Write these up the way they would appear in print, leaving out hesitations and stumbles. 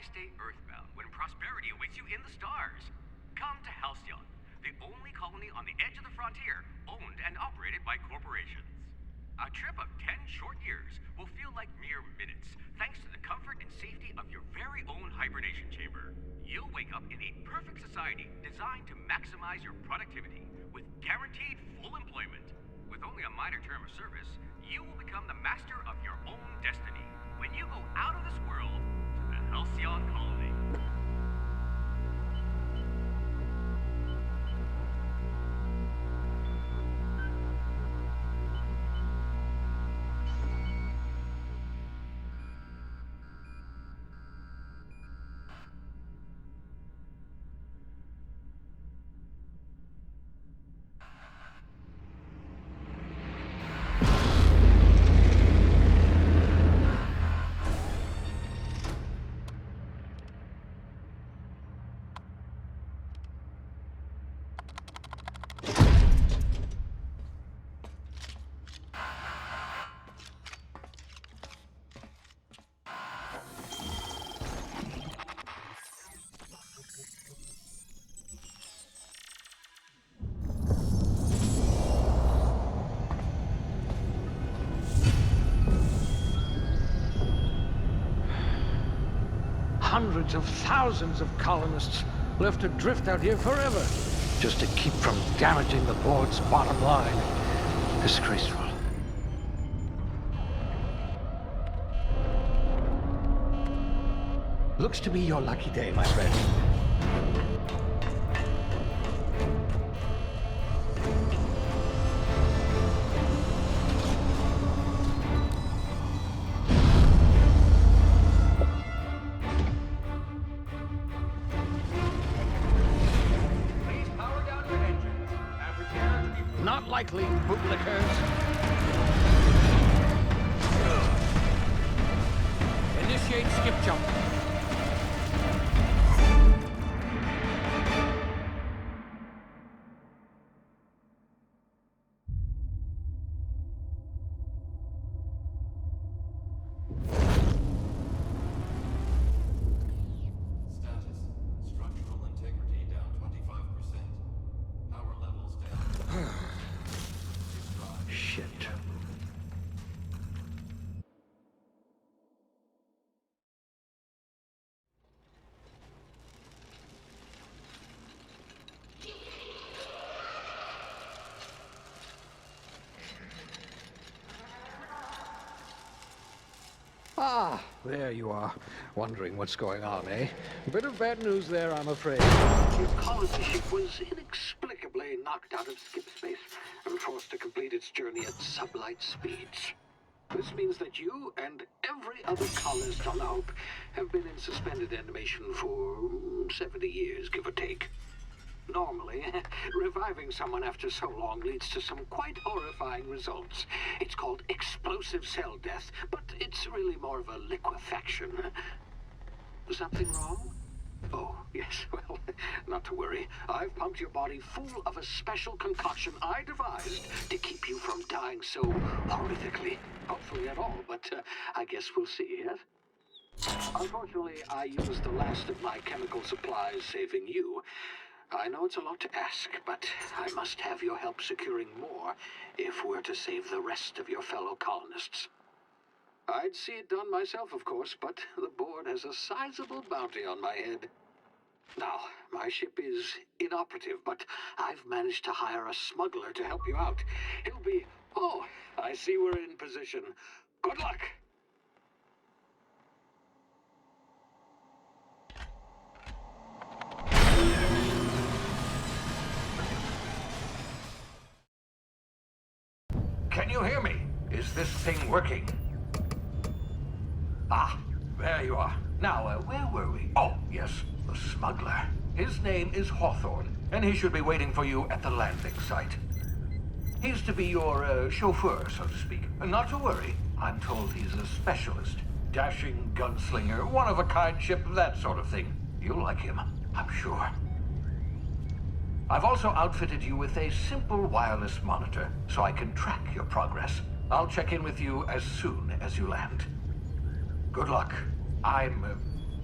stay earthbound when prosperity awaits you in the stars? Come to Halcyon, the only colony on the edge of the frontier, owned and operated by corporations. A trip of 10 short years will feel like mere minutes, thanks to the comfort and safety of your very own hibernation chamber. You'll wake up in a perfect society designed to maximize your productivity, with guaranteed full employment. With only a minor term of service, you will become the master of your own destiny when you go out of this world to the Halcyon Colony. Hundreds of thousands of colonists left adrift out here forever, just to keep from damaging the board's bottom line. Disgraceful. Looks to be your lucky day, my friend. Not likely, bootlickers. Initiate skip jump. Ah, there you are. Wondering what's going on, eh? A bit of bad news there, I'm afraid. Your colony ship was inexplicably knocked out of skip space and forced to complete its journey at sublight speeds. This means that you and every other colonist on the Hope have been in suspended animation for 70 years, give or take. Normally, reviving someone after so long leads to some quite horrifying results. It's called explosive cell death, but it's really more of a liquefaction. Something wrong? Oh, yes, well, not to worry. I've pumped your body full of a special concoction I devised to keep you from dying so horrifically. Hopefully at all, but I guess we'll see, yes? Unfortunately, I used the last of my chemical supplies saving you. I know it's a lot to ask, but I must have your help securing more if we're to save the rest of your fellow colonists. I'd see it done myself, of course, but the board has a sizable bounty on my head. Now, my ship is inoperative, but I've managed to hire a smuggler to help you out. He'll be... Oh, I see we're in position. Good luck! Can you hear me? Is this thing working? Ah, there you are. Now, where were we? Oh, yes, the smuggler. His name is Hawthorne, and he should be waiting for you at the landing site. He's to be your chauffeur, so to speak. Not to worry. I'm told he's a specialist. Dashing gunslinger, one-of-a-kind ship, that sort of thing. You'll like him, I'm sure. I've also outfitted you with a simple wireless monitor, so I can track your progress. I'll check in with you as soon as you land. Good luck. I'm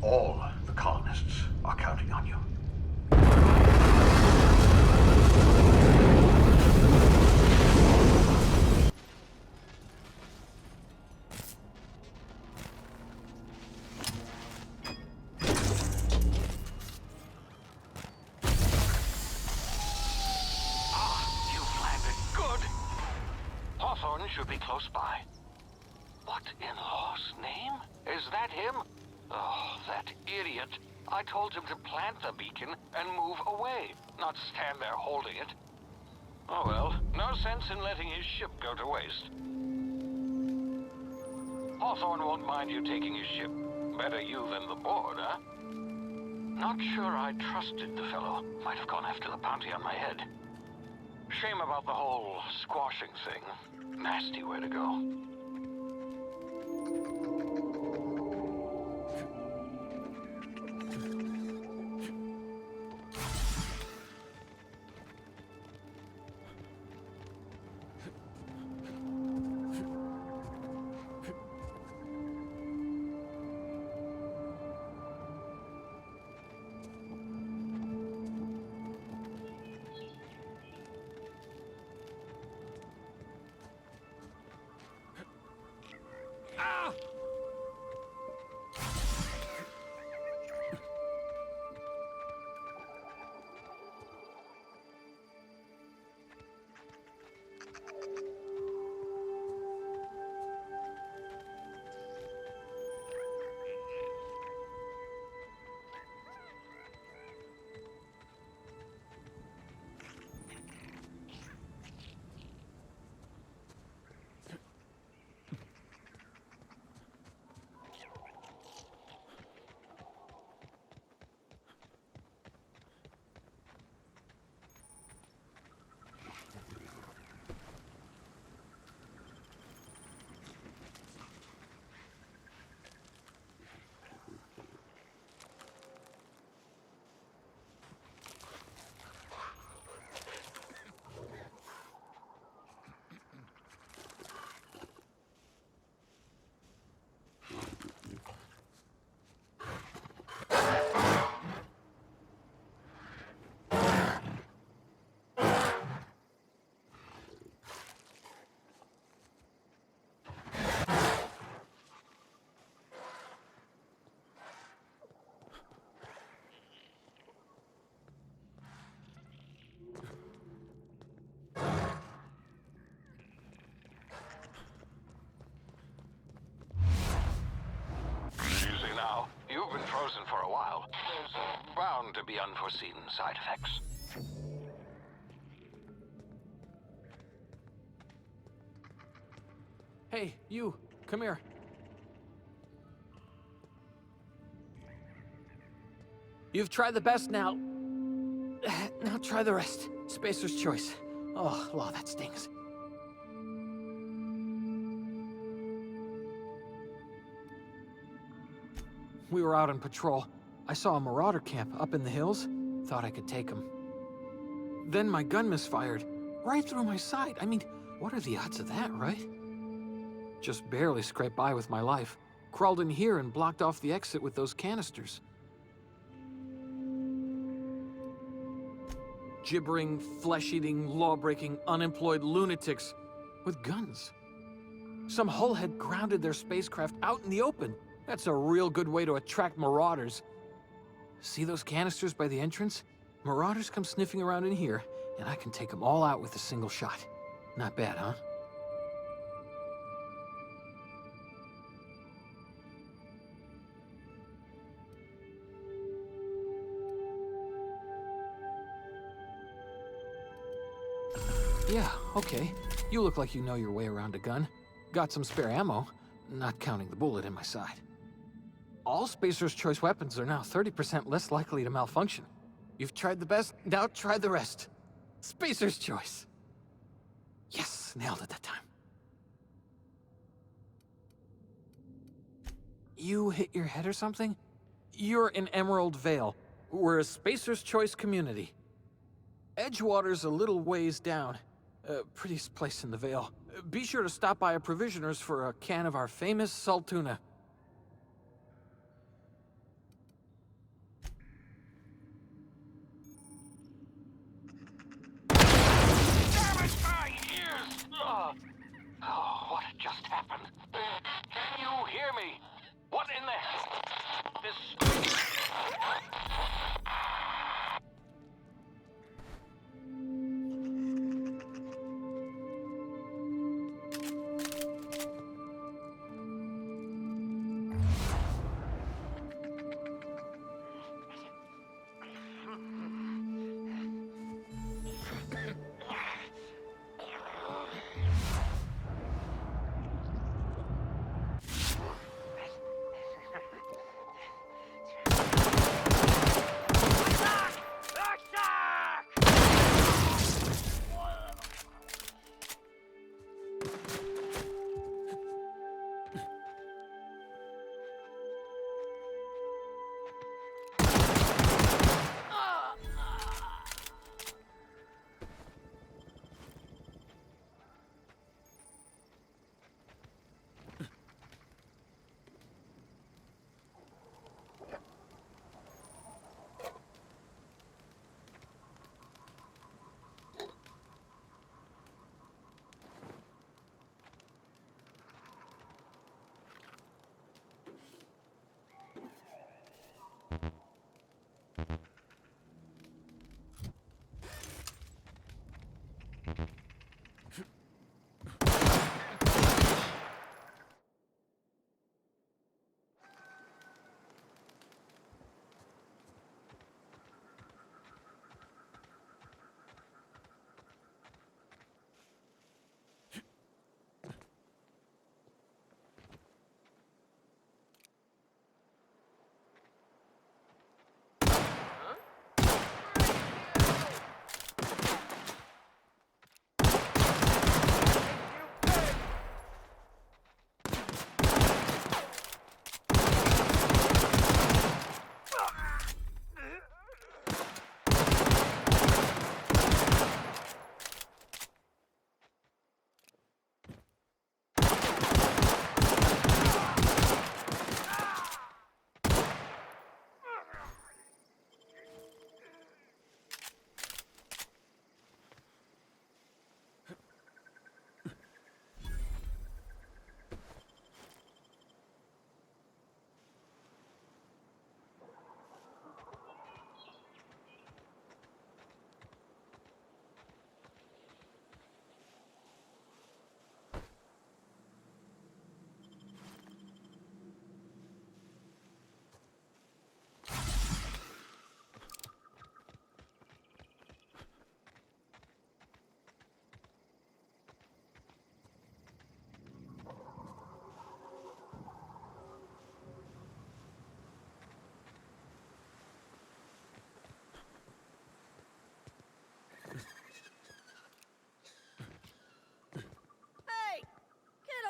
All the colonists are counting on you. You've landed good. Hawthorne should be close by. What in law's name? Is that him? Oh, that idiot. I told him to plant the beacon and move away, not stand there holding it. Oh well, no sense in letting his ship go to waste. Hawthorne won't mind you taking his ship. Better you than the board, huh? Not sure I trusted the fellow. Might have gone after the bounty on my head. Shame about the whole squashing thing. Nasty way to go. You've been frozen for a while. There's bound to be unforeseen side effects. Hey, you, come here. You've tried the best now. Now try the rest. Spacer's choice. Oh, law, that stings. We were out on patrol. I saw a marauder camp up in the hills. Thought I could take him. Then my gun misfired. Right through my side. I mean, what are the odds of that, right? Just barely scraped by with my life. Crawled in here and blocked off the exit with those canisters. Gibbering, flesh-eating, law-breaking, unemployed lunatics with guns. Some hullhead grounded their spacecraft out in the open. That's a real good way to attract marauders. See those canisters by the entrance? Marauders come sniffing around in here, and I can take them all out with a single shot. Not bad, huh? Yeah, okay. You look like you know your way around a gun. Got some spare ammo, not counting the bullet in my side. All Spacer's Choice weapons are now 30% less likely to malfunction. You've tried the best, now try the rest. Spacer's Choice. Yes, nailed it that time. You hit your head or something? You're in Emerald Vale. We're a Spacer's Choice community. Edgewater's a little ways down. Prettiest place in the Vale. Be sure to stop by a provisioner's for a can of our famous salt tuna. Oh, what just happened? Can you hear me? What in the hell? This...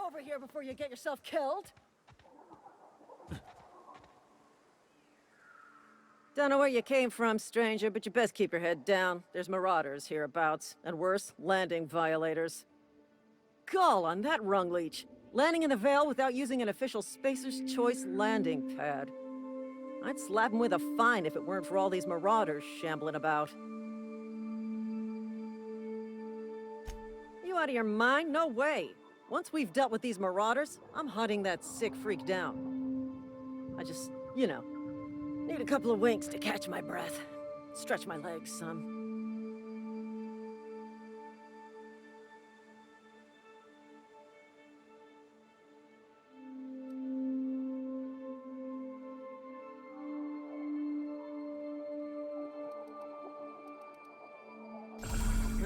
Over here before you get yourself killed. Don't know where you came from, stranger, but you best keep your head down. There's marauders hereabouts, and worse, landing violators. Gall on that rung leech. Landing in the Vale without using an official Spacer's Choice landing pad. I'd slap him with a fine if it weren't for all these marauders shambling about. You out of your mind? No way. Once we've dealt with these marauders, I'm hunting that sick freak down. I just, you know, need a couple of winks to catch my breath. Stretch my legs some.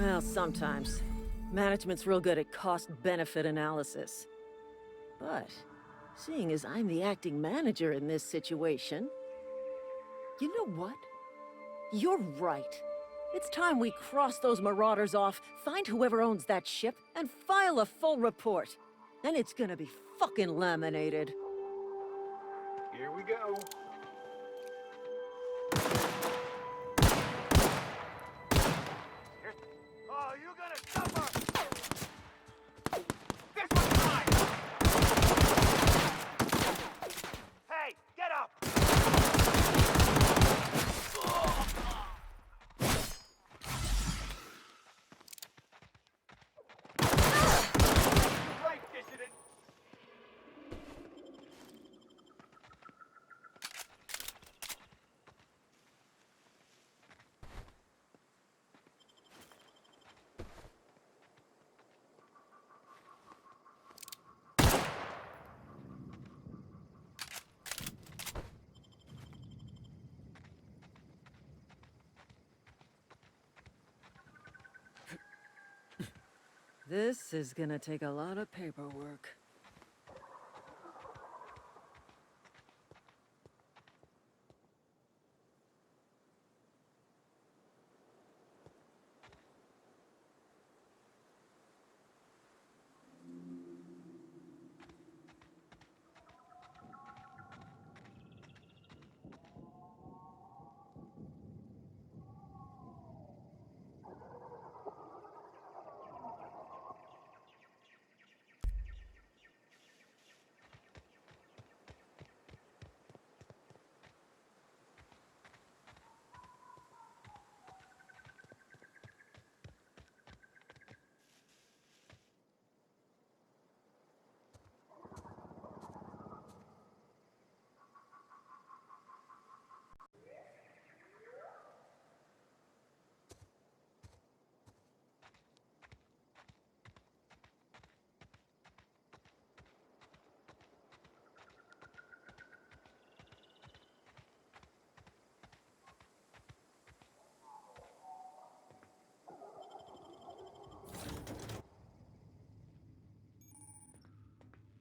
Well, sometimes. Management's real good at cost-benefit analysis. But, seeing as I'm the acting manager in this situation... You know what? You're right. It's time we cross those marauders off, find whoever owns that ship, and file a full report. Then it's gonna be fucking laminated. Here we go. Oh, you're gonna suffer! This one's mine! Hey, get up! This is gonna take a lot of paperwork.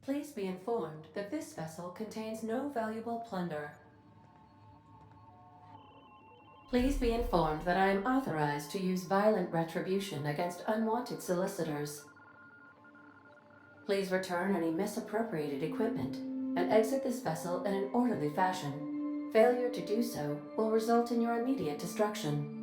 Please be informed that this vessel contains no valuable plunder. Please be informed that I am authorized to use violent retribution against unwanted solicitors. Please return any misappropriated equipment and exit this vessel in an orderly fashion. Failure to do so will result in your immediate destruction.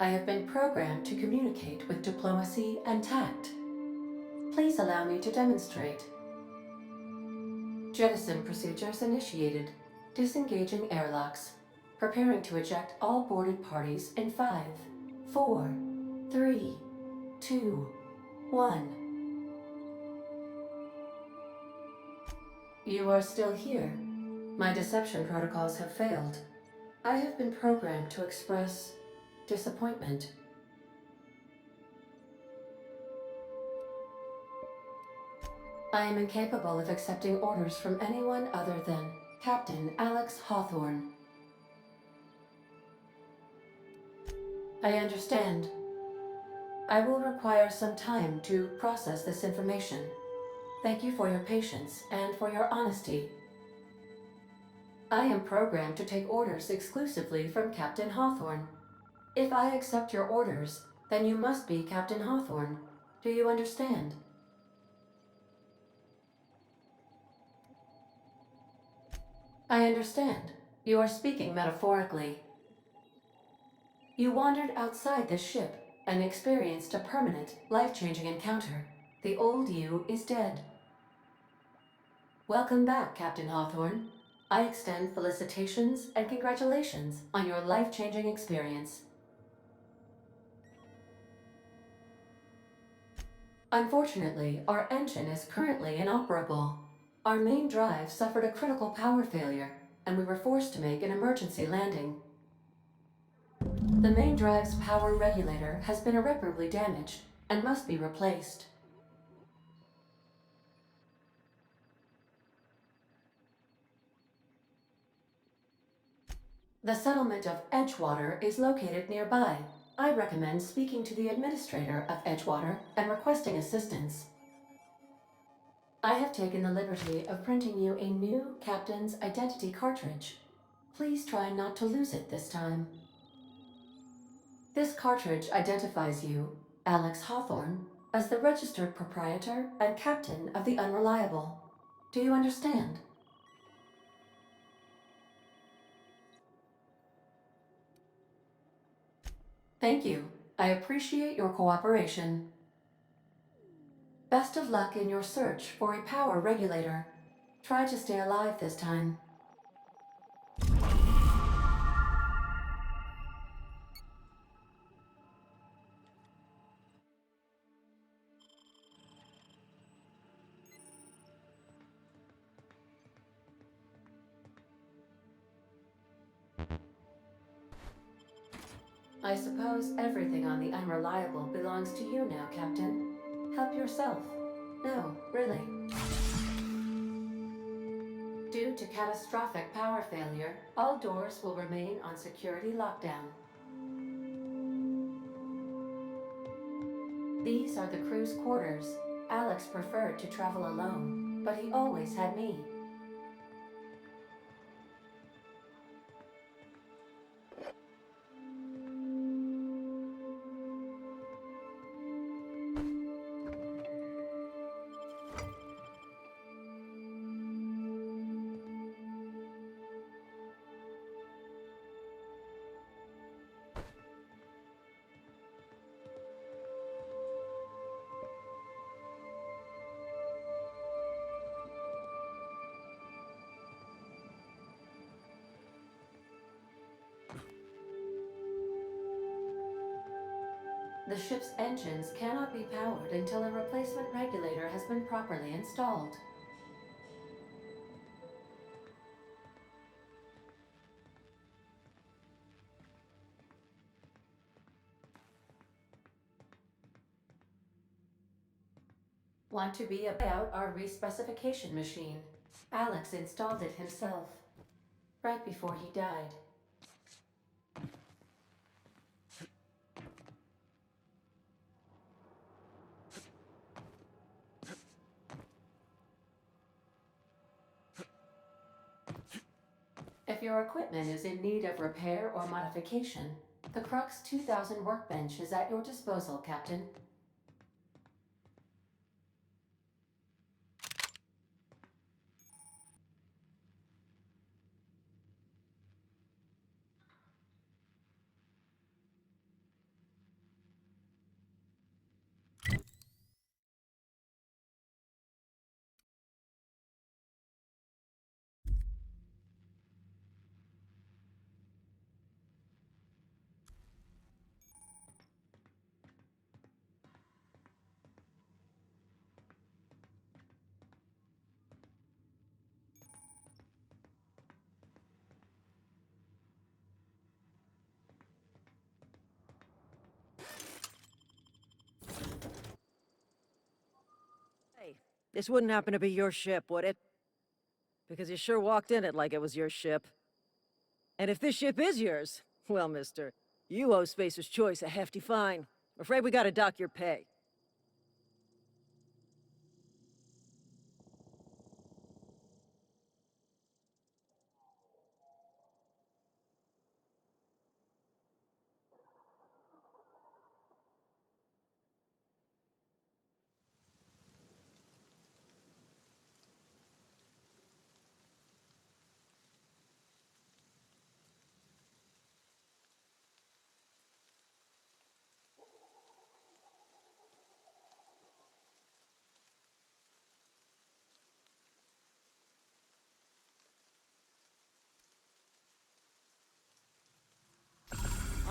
I have been programmed to communicate with diplomacy and tact. Please allow me to demonstrate. Jettison procedures initiated. Disengaging airlocks. Preparing to eject all boarded parties in 5, 4, 3, 2, 1. You are still here. My deception protocols have failed. I have been programmed to express disappointment. I am incapable of accepting orders from anyone other than Captain Alex Hawthorne. I understand. I will require some time to process this information. Thank you for your patience and for your honesty. I am programmed to take orders exclusively from Captain Hawthorne. If I accept your orders, then you must be Captain Hawthorne. Do you understand? I understand. You are speaking metaphorically. You wandered outside this ship and experienced a permanent, life-changing encounter. The old you is dead. Welcome back, Captain Hawthorne. I extend felicitations and congratulations on your life-changing experience. Unfortunately, our engine is currently inoperable. Our main drive suffered a critical power failure, and we were forced to make an emergency landing. The main drive's power regulator has been irreparably damaged and must be replaced. The settlement of Edgewater is located nearby. I recommend speaking to the administrator of Edgewater and requesting assistance. I have taken the liberty of printing you a new captain's identity cartridge. Please try not to lose it this time. This cartridge identifies you, Alex Hawthorne, as the registered proprietor and captain of the Unreliable. Do you understand? Thank you. I appreciate your cooperation. Best of luck in your search for a power regulator. Try to stay alive this time. I suppose everything on the Unreliable belongs to you now, Captain. Help yourself. No, really. Do Due to catastrophic power failure, all doors will remain on security lockdown. These are the crew's quarters. Alex preferred to travel alone, but he always had me. The ship's engines cannot be powered until a replacement regulator has been properly installed. Want to be about our respecification machine? Alex installed it himself, right before he died. If your equipment is in need of repair or modification, the Crux 2000 workbench is at your disposal, Captain. Hey, this wouldn't happen to be your ship, would it? Because you sure walked in it like it was your ship. And if this ship is yours, well, mister, you owe Spacer's Choice a hefty fine. I'm afraid we gotta dock your pay.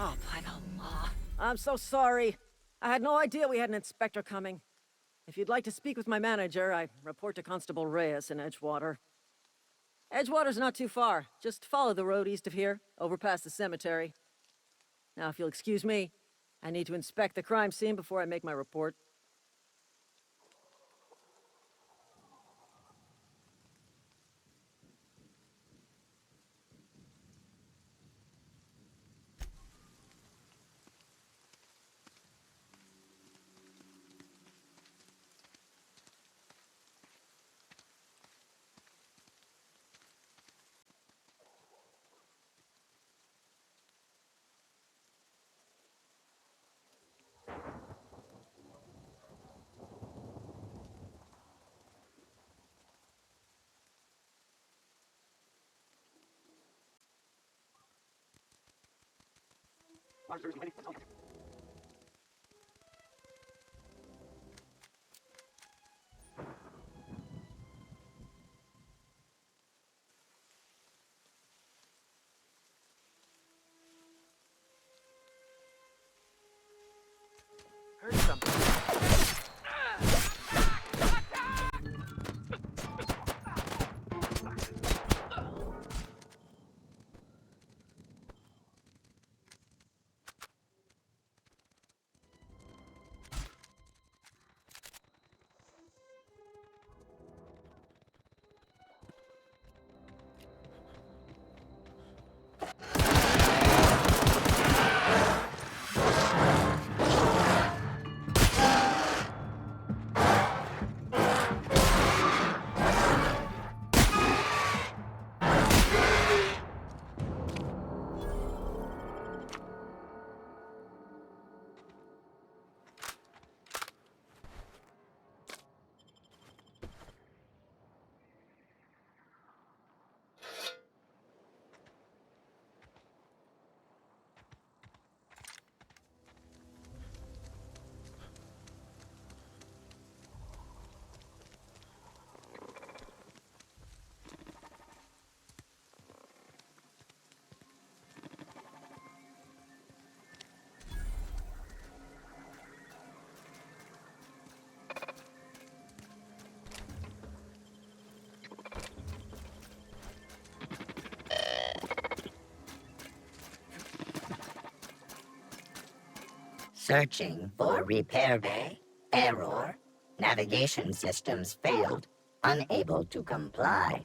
Oh, by the law. I'm so sorry. I had no idea we had an inspector coming. If you'd like to speak with my manager, I report to Constable Reyes in Edgewater. Edgewater's not too far. Just follow the road east of here, over past the cemetery. Now, if you'll excuse me, I need to inspect the crime scene before I make my report. Heard something. Searching for repair bay. Error. Navigation systems failed. Unable to comply.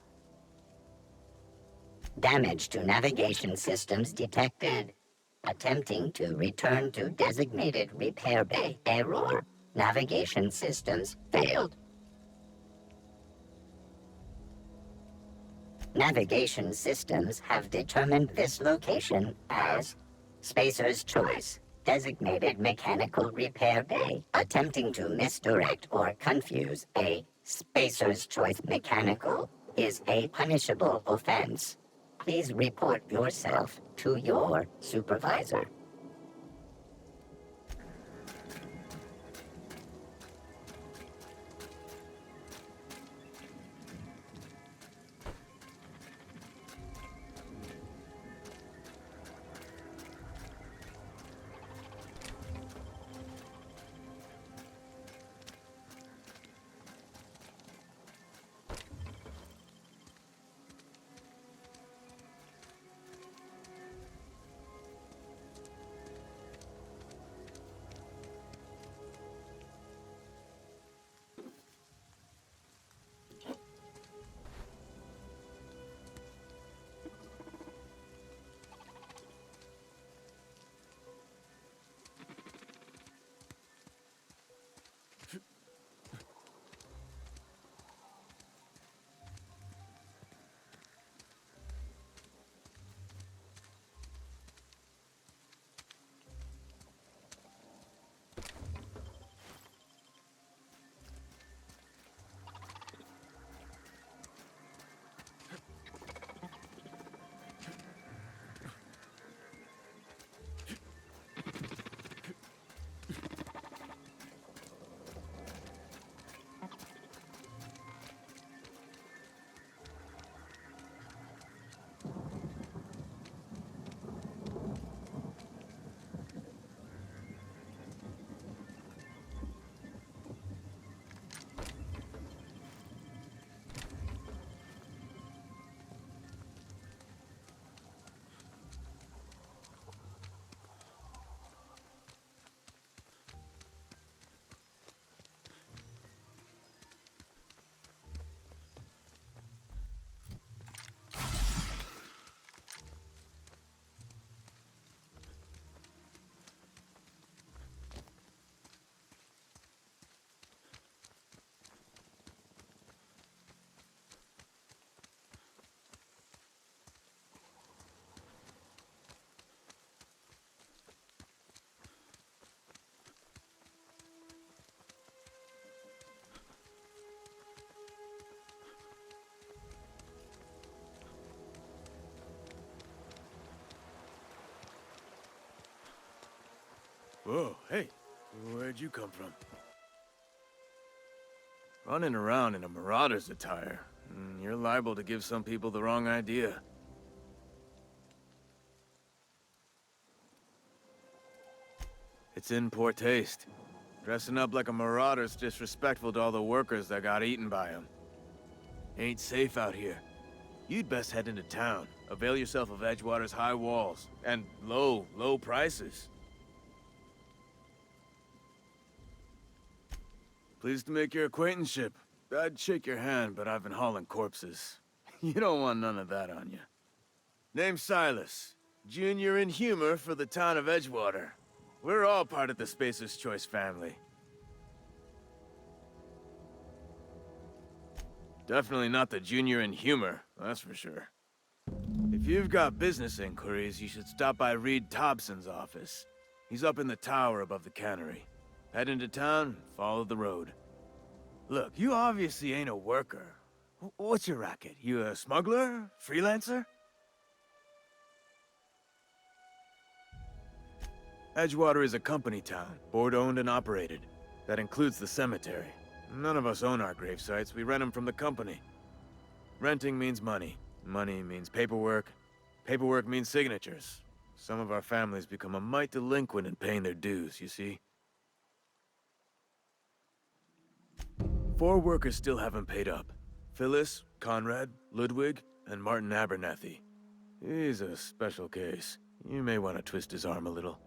Damage to navigation systems detected. Attempting to return to designated repair bay. Error. Navigation systems failed. Navigation systems have determined this location as Spacer's Choice, designated mechanical repair bay. Attempting to misdirect or confuse a Spacer's Choice mechanical is a punishable offense. Please report yourself to your supervisor. Whoa, hey, where'd you come from? Running around in a marauder's attire. You're liable to give some people the wrong idea. It's in poor taste. Dressing up like a marauder's disrespectful to all the workers that got eaten by them. Ain't safe out here. You'd best head into town. Avail yourself of Edgewater's high walls and low prices. Pleased to make your acquaintanceship. I'd shake your hand, but I've been hauling corpses. You don't want none of that on you. Name's Silas. Junior in humor for the town of Edgewater. We're all part of the Spacer's Choice family. Definitely not the junior in humor, that's for sure. If you've got business inquiries, you should stop by Reed Thompson's office. He's up in the tower above the cannery. Head into town, follow the road. Look, you obviously ain't a worker. What's your racket? You a smuggler? Freelancer? Edgewater is a company town, board-owned and operated. That includes the cemetery. None of us own our grave sites, we rent them from the company. Renting means money. Money means paperwork. Paperwork means signatures. Some of our families become a mite delinquent in paying their dues, you see? 4 workers still haven't paid up. Phyllis, Conrad, Ludwig, and Martin Abernathy. He's a special case. You may want to twist his arm a little.